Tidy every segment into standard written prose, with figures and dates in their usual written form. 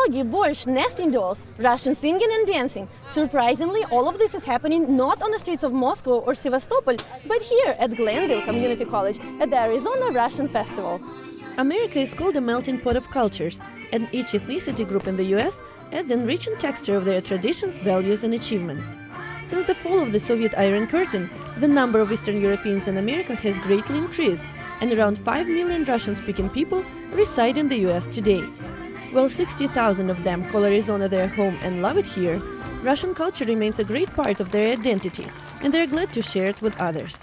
pierogi, borscht, nesting dolls, Russian singing and dancing. Surprisingly, all of this is happening not on the streets of Moscow or Sevastopol, but here at Glendale Community College at the Arizona Russian Festival. America is called a melting pot of cultures, and each ethnicity group in the US adds enriching texture of their traditions, values and achievements. Since the fall of the Soviet Iron Curtain, the number of Eastern Europeans in America has greatly increased, and around 5 million Russian-speaking people reside in the US today. While 60,000 of them call Arizona their home and love it here, Russian culture remains a great part of their identity, and they're glad to share it with others.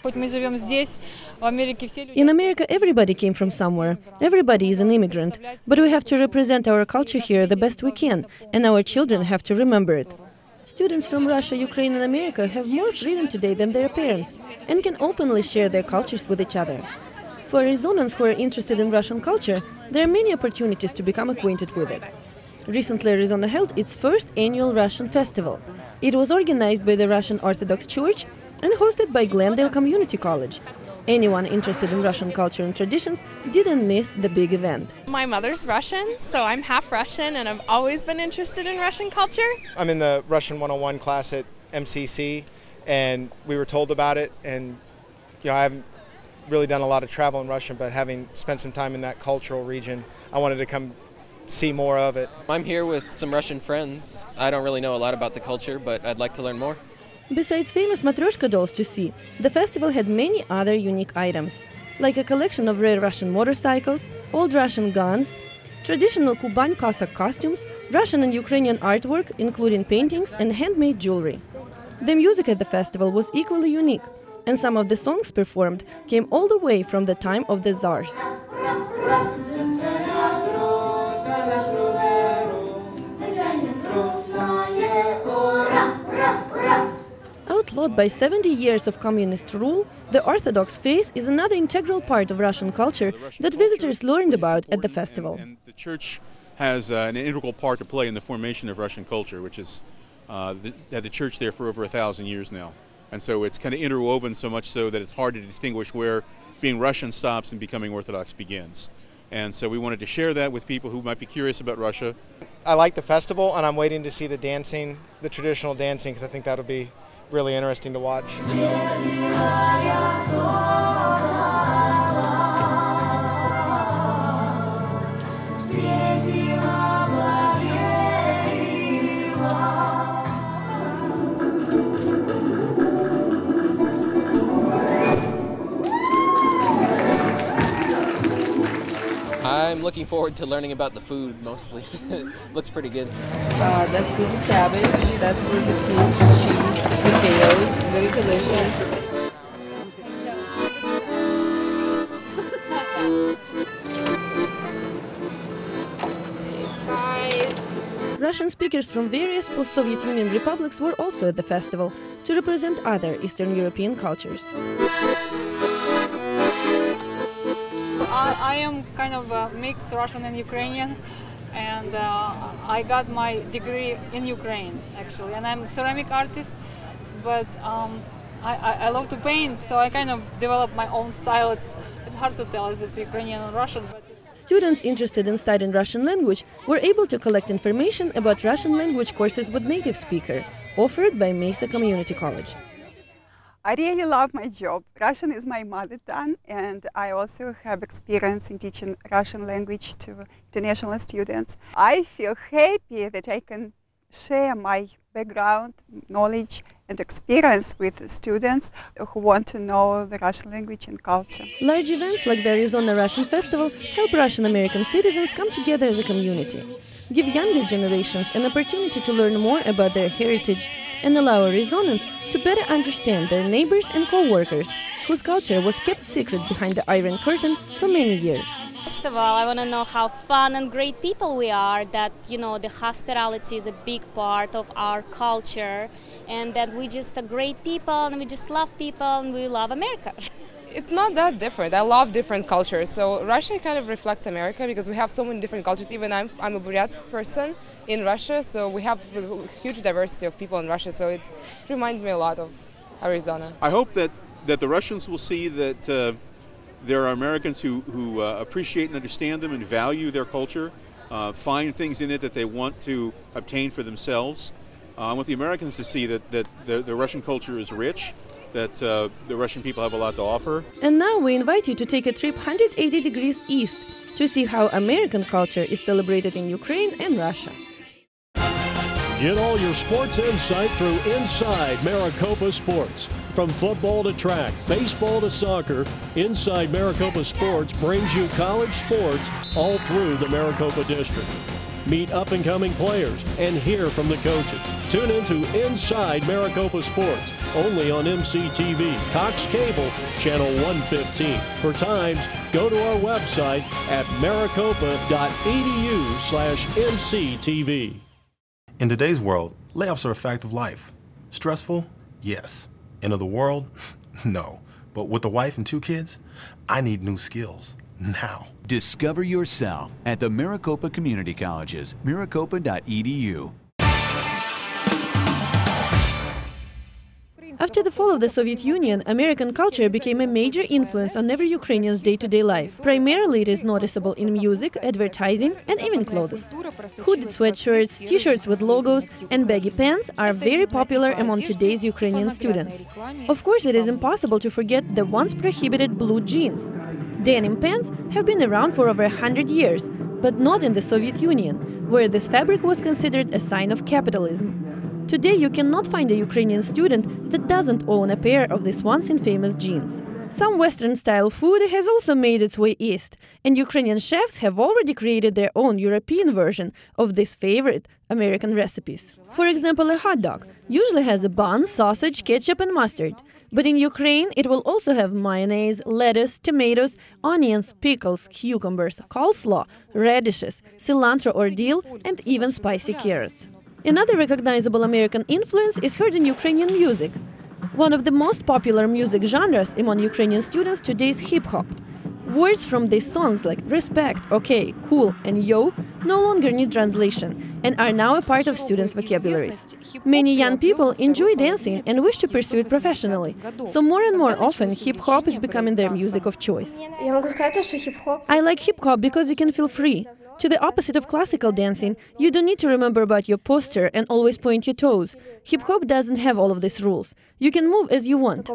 In America, everybody came from somewhere. Everybody is an immigrant. But we have to represent our culture here the best we can, and our children have to remember it. Students from Russia, Ukraine and America have more freedom today than their parents and can openly share their cultures with each other. For Arizonans who are interested in Russian culture, there are many opportunities to become acquainted with it. Recently, Arizona held its first annual Russian festival. It was organized by the Russian Orthodox Church and hosted by Glendale Community College. Anyone interested in Russian culture and traditions didn't miss the big event. My mother's Russian, so I'm half Russian and I've always been interested in Russian culture. I'm in the Russian 101 class at MCC, and we were told about it, and I haven't really done a lot of travel in Russia, but having spent some time in that cultural region, I wanted to come see more of it. I'm here with some Russian friends. I don't really know a lot about the culture, but I'd like to learn more. Besides famous Matryoshka dolls to see, the festival had many other unique items, like a collection of rare Russian motorcycles, old Russian guns, traditional Kuban Cossack costumes, Russian and Ukrainian artwork, including paintings and handmade jewelry. The music at the festival was equally unique, and some of the songs performed came all the way from the time of the Tsars. Outlawed by 70 years of communist rule, the Orthodox faith is another integral part of Russian culture that visitors learned about at the festival. And the church has an integral part to play in the formation of Russian culture, which is had the church there for over 1,000 years now. And so it's kind of interwoven so much so that it's hard to distinguish where being Russian stops and becoming Orthodox begins. And so we wanted to share that with people who might be curious about Russia. I like the festival, and I'm waiting to see the dancing, the traditional dancing, because I think that'll be really interesting to watch. I'm looking forward to learning about the food mostly. Looks pretty good. That's with the cabbage, that's with the peach, cheese, potatoes, very delicious. Russian speakers from various post-Soviet Union republics were also at the festival to represent other Eastern European cultures. I am kind of mixed Russian and Ukrainian, and I got my degree in Ukraine actually, and I'm a ceramic artist, but I love to paint, so I kind of developed my own style. It's hard to tell if it's Ukrainian or Russian. But students interested in studying Russian language were able to collect information about Russian language courses with native speaker, offered by Mesa Community College. I really love my job. Russian is my mother tongue, and I also have experience in teaching Russian language to international students. I feel happy that I can share my background, knowledge and experience with students who want to know the Russian language and culture. Large events like the Arizona Russian Festival help Russian American citizens come together as a community, give younger generations an opportunity to learn more about their heritage, and allow Arizonans to better understand their neighbors and co-workers, whose culture was kept secret behind the Iron Curtain for many years. First of all, I want to know how fun and great people we are, that, the hospitality is a big part of our culture, and that we just are great people, and we just love people, and we love America. It's not that different. I love different cultures. So Russia kind of reflects America because we have so many different cultures. Even I'm a Buryat person in Russia, so we have a huge diversity of people in Russia. So it reminds me a lot of Arizona. I hope that the Russians will see that there are Americans who appreciate and understand them and value their culture, find things in it that they want to obtain for themselves. I want the Americans to see that the Russian culture is rich, that the Russian people have a lot to offer. And now we invite you to take a trip 180 degrees east to see how American culture is celebrated in Ukraine and Russia. Get all your sports insight through Inside Maricopa Sports. From football to track, baseball to soccer, Inside Maricopa Sports brings you college sports all through the Maricopa District. Meet up-and-coming players and hear from the coaches. Tune into Inside Maricopa Sports, only on MCTV, Cox Cable, Channel 115. For times, go to our website at maricopa.edu/MCTV. In today's world, layoffs are a fact of life. Stressful? Yes. End of the world? No. But with a wife and 2 kids, I need new skills. Now. Discover yourself at the Maricopa Community Colleges, maricopa.edu. After the fall of the Soviet Union, American culture became a major influence on every Ukrainian's day-to-day life. Primarily, it is noticeable in music, advertising, and even clothes. Hooded sweatshirts, t-shirts with logos, and baggy pants are very popular among today's Ukrainian students. Of course, it is impossible to forget the once prohibited blue jeans. Denim pants have been around for over 100 years, but not in the Soviet Union, where this fabric was considered a sign of capitalism. Today, you cannot find a Ukrainian student that doesn't own a pair of these once infamous jeans. Some Western-style food has also made its way east, and Ukrainian chefs have already created their own European version of these favorite American recipes. For example, a hot dog usually has a bun, sausage, ketchup, and mustard. But in Ukraine, it will also have mayonnaise, lettuce, tomatoes, onions, pickles, cucumbers, coleslaw, radishes, cilantro or dill, and even spicy carrots. Another recognizable American influence is heard in Ukrainian music. One of the most popular music genres among Ukrainian students today is hip-hop. Words from these songs like respect, okay, cool, and yo no longer need translation and are now a part of students' vocabularies. Many young people enjoy dancing and wish to pursue it professionally, so more and more often hip-hop is becoming their music of choice. I like hip-hop because you can feel free. To the opposite of classical dancing, you don't need to remember about your posture and always point your toes. Hip-hop doesn't have all of these rules. You can move as you want.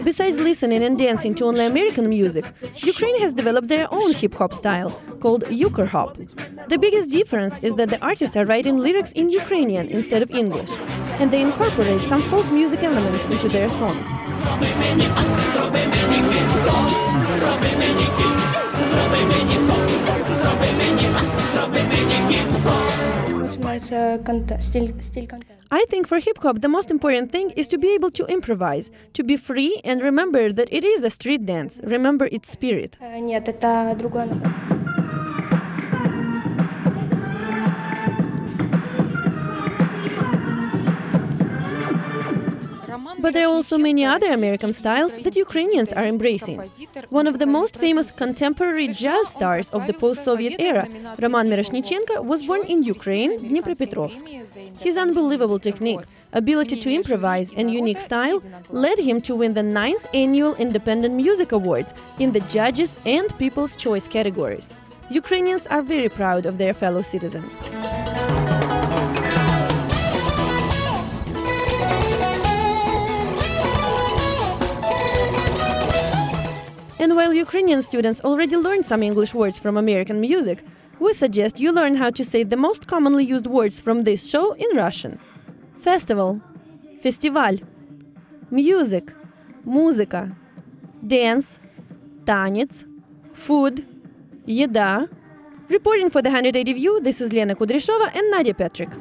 Besides listening and dancing to only American music, Ukraine has developed their own hip-hop style, called Ukr-hop. The biggest difference is that the artists are writing lyrics in Ukrainian instead of English, and they incorporate some folk music elements into their songs. I think for hip-hop the most important thing is to be able to improvise, to be free and remember that it is a street dance, remember its spirit. But there are also many other American styles that Ukrainians are embracing. One of the most famous contemporary jazz stars of the post-Soviet era, Roman Miroshnichenko, was born in Ukraine, Dnipropetrovsk. His unbelievable technique, ability to improvise, and unique style led him to win the 9th annual Independent Music Awards in the Judges and People's Choice categories. Ukrainians are very proud of their fellow citizen. And while Ukrainian students already learned some English words from American music, we suggest you learn how to say the most commonly used words from this show in Russian. Festival, festival, music, muzika, dance, tanец, food, еда. Reporting for the 180 View, this is Lena Kudryshova and Nadia Petryk.